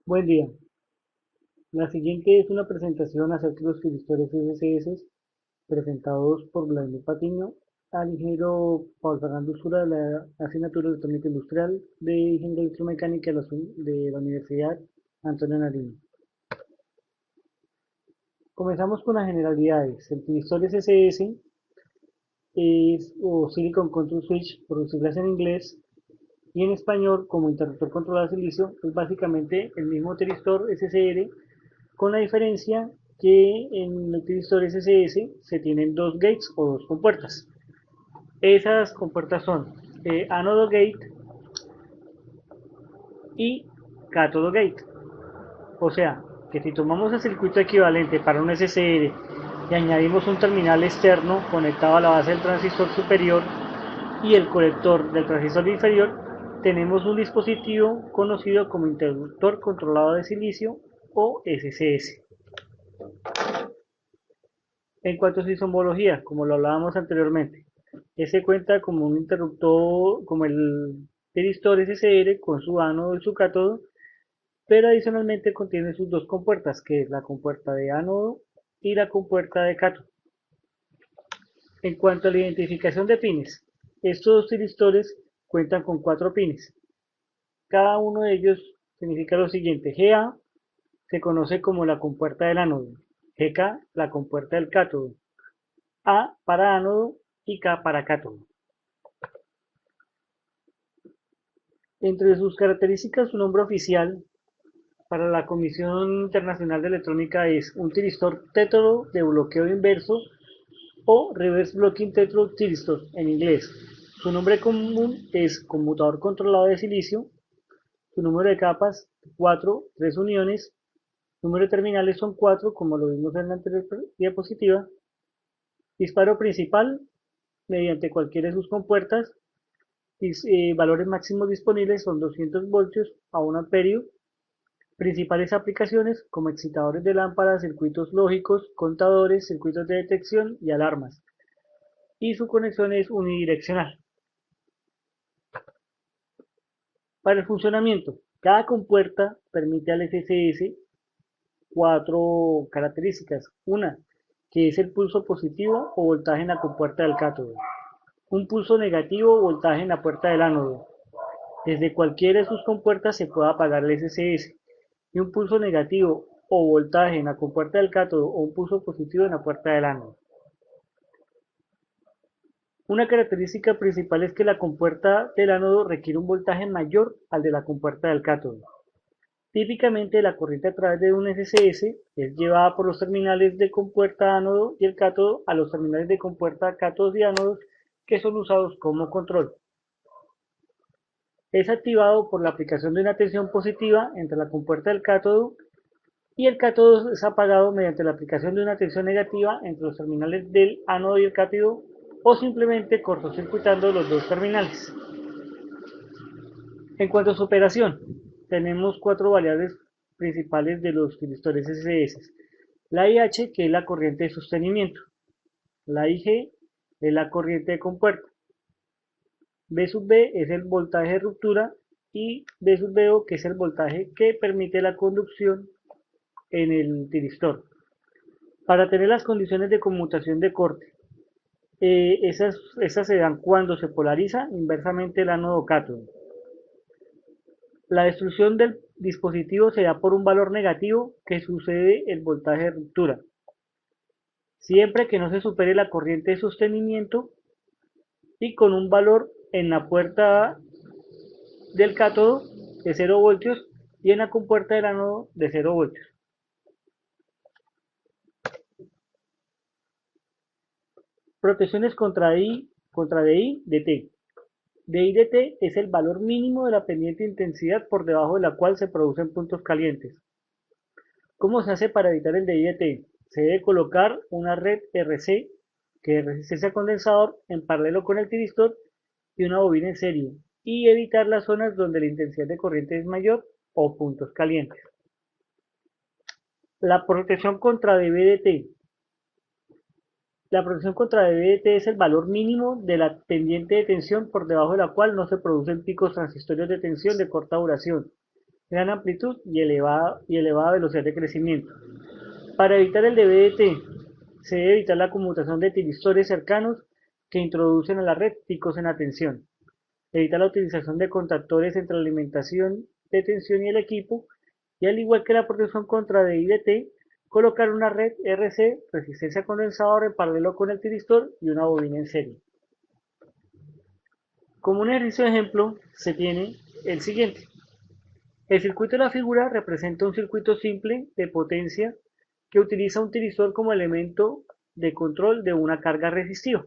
Buen día. La siguiente es una presentación acerca de los firistores SCS presentados por Vladimir Patiño al ingeniero Paul Fernando Usura de la Asignatura de Electrónica Industrial de Ingeniería Electromecánica de la Universidad Antonio Nariño. Comenzamos con las generalidades. El firistor SCS o Silicon Control Switch, por sus siglas en inglés, y en español como interruptor controlado de silicio, es básicamente el mismo tiristor SCR, con la diferencia que en el transistor SSS se tienen dos gates o dos compuertas. Esas compuertas son ánodo gate y cátodo gate. O sea, que si tomamos el circuito equivalente para un SSR y añadimos un terminal externo conectado a la base del transistor superior y el colector del transistor inferior, tenemos un dispositivo conocido como interruptor controlado de silicio o SCS. En cuanto a su isomología, como lo hablábamos anteriormente, ese cuenta como un interruptor, como el tiristor SCR con su ánodo y su cátodo, pero adicionalmente contiene sus dos compuertas, que es la compuerta de ánodo y la compuerta de cátodo. En cuanto a la identificación de pines, estos dos tiristores cuentan con cuatro pines. Cada uno de ellos significa lo siguiente: GA se conoce como la compuerta del ánodo, GK la compuerta del cátodo, A para ánodo y K para cátodo. Entre sus características, su nombre oficial para la Comisión Internacional de Electrónica es un tiristor tétoro de bloqueo inverso o reverse blocking tetro tiristor en inglés. Su nombre común es conmutador controlado de silicio. Su número de capas, 4, 3 uniones. Número de terminales son 4, como lo vimos en la anterior diapositiva. Disparo principal mediante cualquiera de sus compuertas. Valores máximos disponibles son 200 voltios a 1 amperio. Principales aplicaciones como excitadores de lámparas, circuitos lógicos, contadores, circuitos de detección y alarmas. Y su conexión es unidireccional. Para el funcionamiento, cada compuerta permite al SSS cuatro características. Una, que es el pulso positivo o voltaje en la compuerta del cátodo. Un pulso negativo o voltaje en la puerta del ánodo. Desde cualquiera de sus compuertas se puede apagar el SSS. Y un pulso negativo o voltaje en la compuerta del cátodo o un pulso positivo en la puerta del ánodo. Una característica principal es que la compuerta del ánodo requiere un voltaje mayor al de la compuerta del cátodo. Típicamente la corriente a través de un SSS es llevada por los terminales de compuerta ánodo y el cátodo a los terminales de compuerta cátodos y ánodos, que son usados como control. Es activado por la aplicación de una tensión positiva entre la compuerta del cátodo, y el cátodo es apagado mediante la aplicación de una tensión negativa entre los terminales del ánodo y el cátodo, o simplemente cortocircuitando los dos terminales. En cuanto a su operación, tenemos cuatro variables principales de los firistores SS. La IH, que es la corriente de sostenimiento. La IG es la corriente de compuerta. B sub B es el voltaje de ruptura y B sub BO, que es el voltaje que permite la conducción en el tiristor. Para tener las condiciones de conmutación de corte, esas se dan cuando se polariza inversamente el ánodo cátodo. La destrucción del dispositivo se da por un valor negativo que sucede el voltaje de ruptura. Siempre que no se supere la corriente de sostenimiento y con un valor en la puerta del cátodo de 0 voltios y en la compuerta del ánodo de 0 voltios. Protecciones contra DI de T. DI de T es el valor mínimo de la pendiente intensidad por debajo de la cual se producen puntos calientes. ¿Cómo se hace para evitar el DI de T? Se debe colocar una red RC, que es resistencia al condensador, en paralelo con el tiristor y una bobina en serie, y evitar las zonas donde la intensidad de corriente es mayor o puntos calientes. La protección contra DVDT. La protección contra DVDT es el valor mínimo de la pendiente de tensión por debajo de la cual no se producen picos transitorios de tensión de corta duración. gran amplitud y elevada velocidad de crecimiento. Para evitar el DVT, se debe evitar la conmutación de tiristores cercanos que introducen a la red picos en la tensión. Evita la utilización de contactores entre la alimentación de tensión y el equipo, y al igual que la protección contra DIDT, colocar una red RC, resistencia condensador, en paralelo con el tiristor y una bobina en serie. Como un ejercicio de ejemplo, se tiene el siguiente. El circuito de la figura representa un circuito simple de potencia que utiliza un tiristor como elemento de control de una carga resistiva.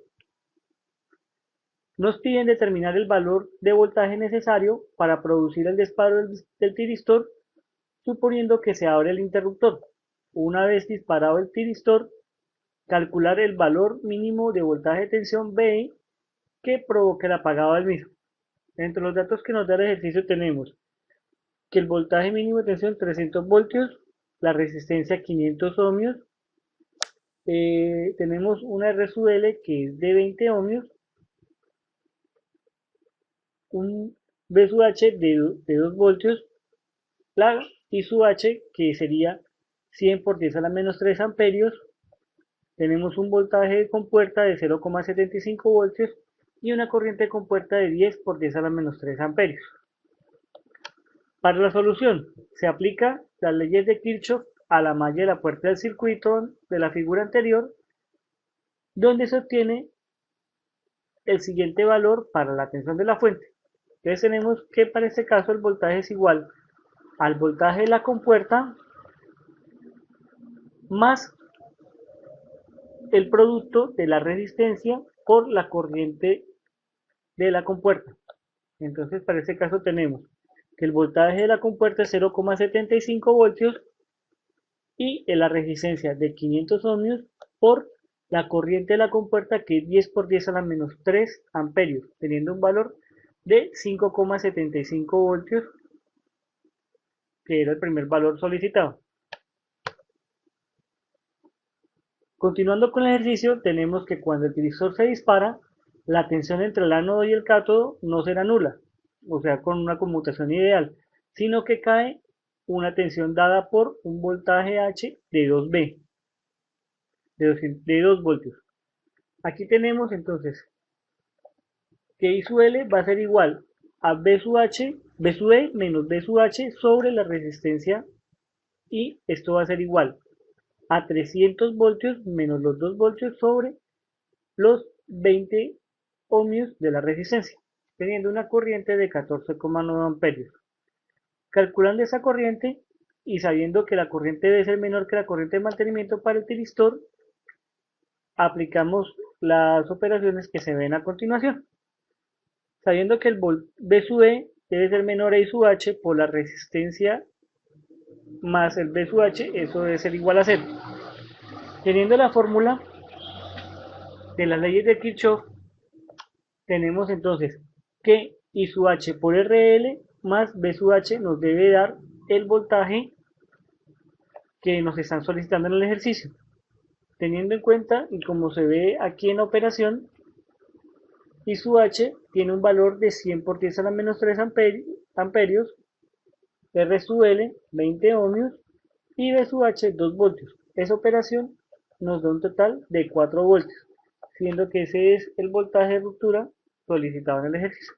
Nos piden determinar el valor de voltaje necesario para producir el disparo del tiristor, suponiendo que se abre el interruptor. Una vez disparado el tiristor, calcular el valor mínimo de voltaje de tensión BI que provoque el apagado del mismo. Entre los datos que nos da el ejercicio tenemos que el voltaje mínimo de tensión 300 voltios, la resistencia 500 ohmios, tenemos una R sub L que es de 20 ohmios, un B sub H de 2 voltios, la I sub H que sería 100 por 10 a la menos 3 amperios, tenemos un voltaje de compuerta de 0,75 voltios y una corriente de compuerta de 10 por 10 a la menos 3 amperios. Para la solución, se aplica las leyes de Kirchhoff a la malla de la puerta del circuito de la figura anterior, donde se obtiene el siguiente valor para la tensión de la fuente. Entonces tenemos que para este caso el voltaje es igual al voltaje de la compuerta más el producto de la resistencia por la corriente de la compuerta. Entonces para este caso tenemos que el voltaje de la compuerta es 0,75 voltios y la resistencia de 500 ohmios por la corriente de la compuerta que es 10 por 10 a la menos 3 amperios, teniendo un valor de 5,75 voltios, que era el primer valor solicitado. Continuando con el ejercicio, tenemos que cuando el tiristor se dispara, la tensión entre el ánodo y el cátodo no será nula, o sea, con una conmutación ideal, sino que cae una tensión dada por un voltaje H de 2V, de 2 voltios. Aquí tenemos entonces que I sub L va a ser igual a B sub E menos B sub H sobre la resistencia, y esto va a ser igual a 300 voltios menos los 2 voltios sobre los 20 ohmios de la resistencia, teniendo una corriente de 14,9 amperios. Calculando esa corriente y sabiendo que la corriente debe ser menor que la corriente de mantenimiento para el tiristor, aplicamos las operaciones que se ven a continuación. Sabiendo que el B sub E debe ser menor a I sub H por la resistencia más el B sub H, eso debe ser igual a 0. Teniendo la fórmula de las leyes de Kirchhoff, tenemos entonces que I sub H por RL más B sub H nos debe dar el voltaje que nos están solicitando en el ejercicio. Teniendo en cuenta, y como se ve aquí en la operación, I sub H tiene un valor de 100 por 10 a la menos 3 amperios, R sub L 20 ohmios y B sub H 2 voltios. Esa operación nos da un total de 4 voltios, siendo que ese es el voltaje de ruptura solicitado en el ejercicio.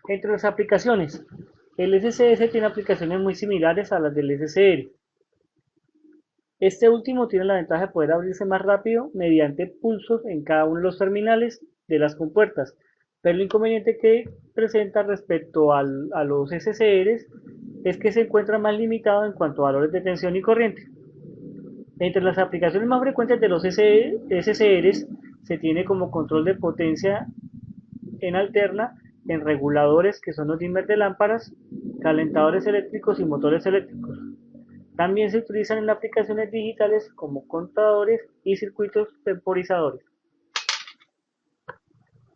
Entre las aplicaciones, el SCS tiene aplicaciones muy similares a las del SCR. Este último tiene la ventaja de poder abrirse más rápido mediante pulsos en cada uno de los terminales de las compuertas, pero el inconveniente que presenta respecto a los SCRs es que se encuentra más limitado en cuanto a valores de tensión y corriente. Entre las aplicaciones más frecuentes de los SCRs se tiene como control de potencia en alterna en reguladores que son los dimmers de lámparas, calentadores eléctricos y motores eléctricos. También se utilizan en aplicaciones digitales como contadores y circuitos temporizadores.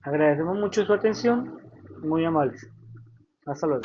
Agradecemos mucho su atención, muy amables. Hasta luego.